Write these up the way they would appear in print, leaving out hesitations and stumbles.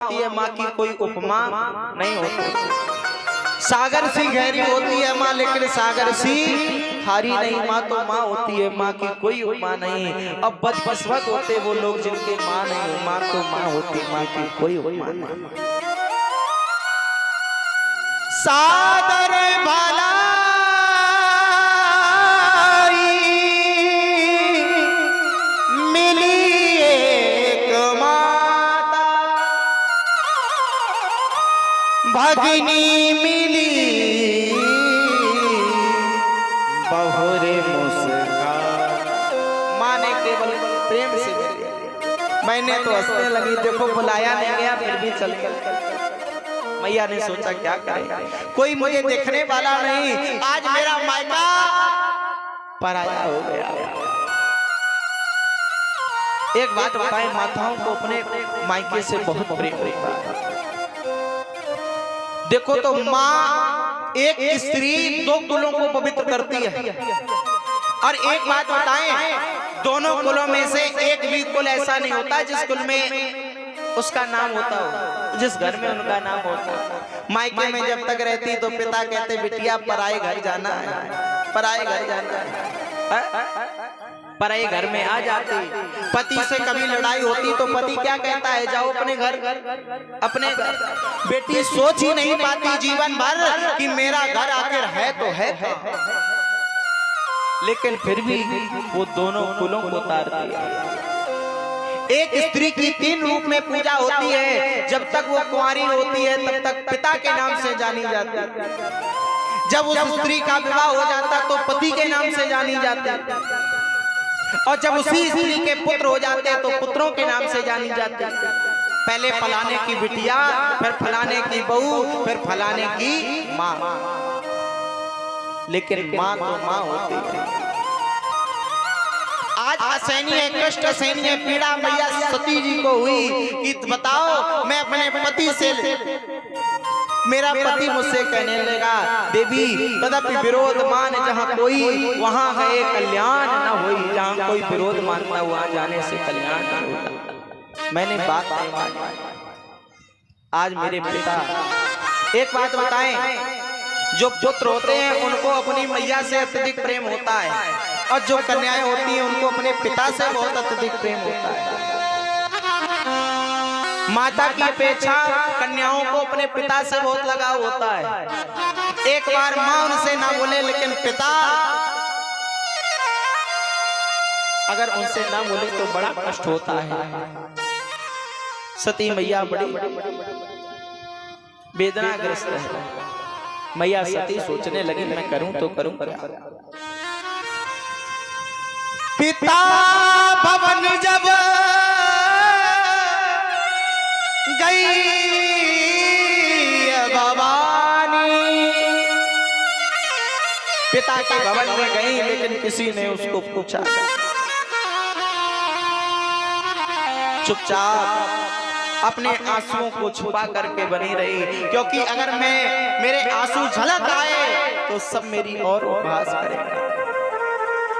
होती है माँ की कोई उपमा नहीं होती। सागर सी गहरी होती है माँ लेकिन सागर सी खारी नहीं। माँ तो माँ होती है, माँ की कोई उपमा नहीं। अब बदकिस्मत होते वो लोग जिनके माँ नहीं हो। माँ तो माँ होती, माँ की कोई उपमा नहीं। सादर भलाई मिली एक माता, भगनी मिली बहुरे मुस्कान। माँ ने केवल प्रेम से मिली। मैंने तो हंसने लगी, देखो बुलाया नहीं गया फिर भी चल गया। मैया ने सोचा क्या करे, कोई मुझे देखने वाला नहीं, आज मेरा मायका पराया हो गया। एक बात बताएं, माताओं को अपने मायके से बहुत प्रेम होता है। देखो तो माँ एक स्त्री दो कुलों को पवित्र करती है। और एक बात बताएं, दोनों कुलों में से एक भी कुल ऐसा नहीं होता जिस कुल में उसका नाम होता हो, जिस घर में उनका नाम होता। मायके में जब तक रहती तो पिता कहते बिटिया पराए घर जाना है, पराए घर जाना है। पराए घर में आ जाती, पति से कभी लड़ाई होती तो पति क्या कहता है, जाओ अपने घर, अपने घर। बेटी सोच ही नहीं पाती जीवन भर कि मेरा घर आखिर है तो है, लेकिन फिर भी वो दोनों कुलों को तारती है। एक स्त्री की तीन रूप में पूजा होती है। जब तक वो कुंवारी होती है तब तक पिता के नाम से जानी जाती है। जब उस स्त्री का विवाह हो जाता तो पति के नाम से जानी जाती, और जब उसी स्त्री के पुत्र हो जाते तो पुत्रों के नाम से जानी जाती। पहले फलाने की बिटिया, फिर फलाने की बहू, फिर फलाने की माँ। लेकिन माँ तो माँ होती है। आज असहनीय कष्ट, असहनीय पीड़ा मैया सती जी को हुई कि बताओ मैं अपने पति से, मेरा पति मुझसे कहने लगा देवी तदपि विरोध मान जहाँ कोई वहाँ है कल्याण न होई। जहाँ कोई विरोध मानता वहाँ जाने से कल्याण न होता। मैंने बात नहीं मानी। आज मेरे पिता, एक बात बताएं, जो पुत्र होते हैं उनको अपनी मैया से अत्यधिक प्रेम होता है, और जो कन्याएं होती हैं उनको अपने पिता से बहुत अत्यधिक प्रेम होता है। माता की अपेक्षा कन्याओं को अपने पिता से बहुत लगाव होता है। एक बार माँ उनसे ना बोले लेकिन पिता अगर उनसे ना बोले तो बड़ा कष्ट होता है। सती मैया बड़ी वेदनाग्रस्त है। मैया सती सोचने लगी मैं करूं तो करूं क्या। पिता भवन जब गई भवानी, पिता के भवन में गई लेकिन किसी ने उसको पूछा। चुपचाप अपने आंसुओं को छुपा करके बनी रही, क्योंकि अगर मेरे आंसू झलक आए तो सब मेरी और उपहास करेगा।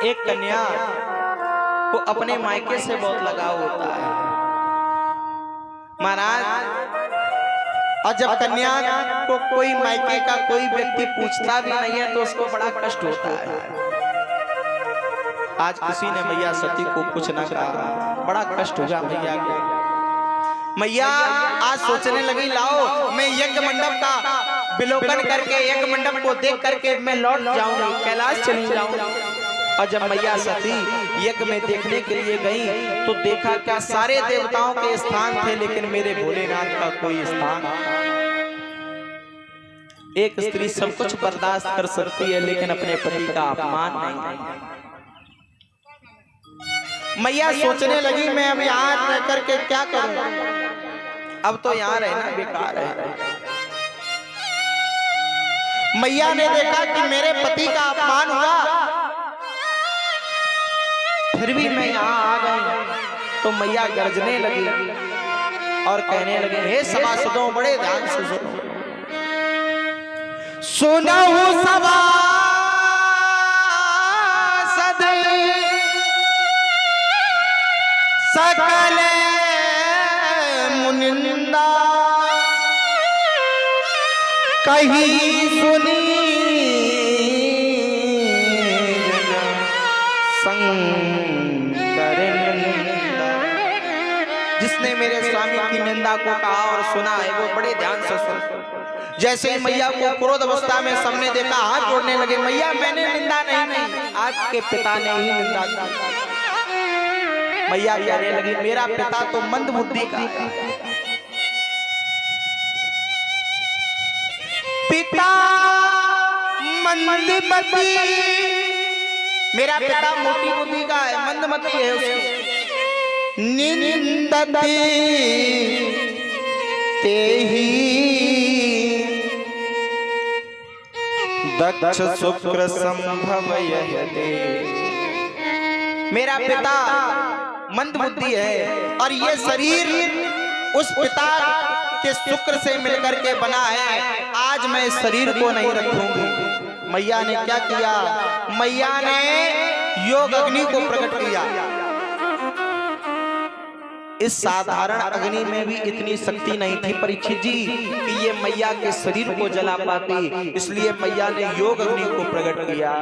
एक कन्या को अपने मायके से बहुत लगाव होता है महाराज, और जब कन्या को कोई मायके का कोई व्यक्ति पूछता भी नहीं है तो उसको बड़ा कष्ट होता है। आज किसी ने मैया सती को कुछ ना कहा, बड़ा कष्ट होगा मैया को। मैया आज सोचने लगी लाओ मैं यज्ञ मंडप का विलोकन करके, यज्ञ मंडप को देख करके मैं लौट जाऊंगी, कैलाश चली जाऊंगी। और जब मैया सती यज्ञ में देखने के लिए गई तो देखा क्या सारे देवताओं के स्थान थे लेकिन मेरे भोलेनाथ का कोई स्थान। एक स्त्री सब कुछ बर्दाश्त कर सकती है लेकिन अपने पति का अपमान नहीं। मैया सोचने लगी मैं अब यहाँ रह करके क्या करूं, अब तो यहाँ रहना बेकार है। मैया ने देखा कि मेरे पति का अपमान हुआ, फिर भी मैं यहाँ आ गई, तो मैया गर्जने लगी और कहने लगे हे सभासदों बड़े ध्यान से सुनो, सुनो सभासद सकल मुनिंदा, कहीं सुनी शंकर निंदा। जिसने मेरे स्वामी की निंदा को कहा और सुना है वो बड़े ध्यान से सुन। जैसे ही मैया को क्रोध अवस्था में सबने देखा हाथ जोड़ने लगे, मैया मैंने निंदा नहीं की, आपके पिता ने ही निंदा की। मैया कहने लगी मेरा पिता तो मंद बुद्धि का है। पिता मंदमती, मेरा पिता मोटी बुद्धि का है, मंदमती है उसकी। निंदती तेहि दक्ष शुक्र संभव यहते। मेरा पिता मंद बुद्धि है और ये शरीर उस पिता के शुक्र से मिलकर के बना है। आज मैं इस शरीर को नहीं रखूंगी। मैया ने क्या किया? मैया ने योग अग्नि को प्रकट किया। इस साधारण अग्नि में भी इतनी शक्ति नहीं थी परीक्षित जी कि ये मैया के शरीर को जला पाती, इसलिए मैया ने योग अग्नि को प्रकट किया।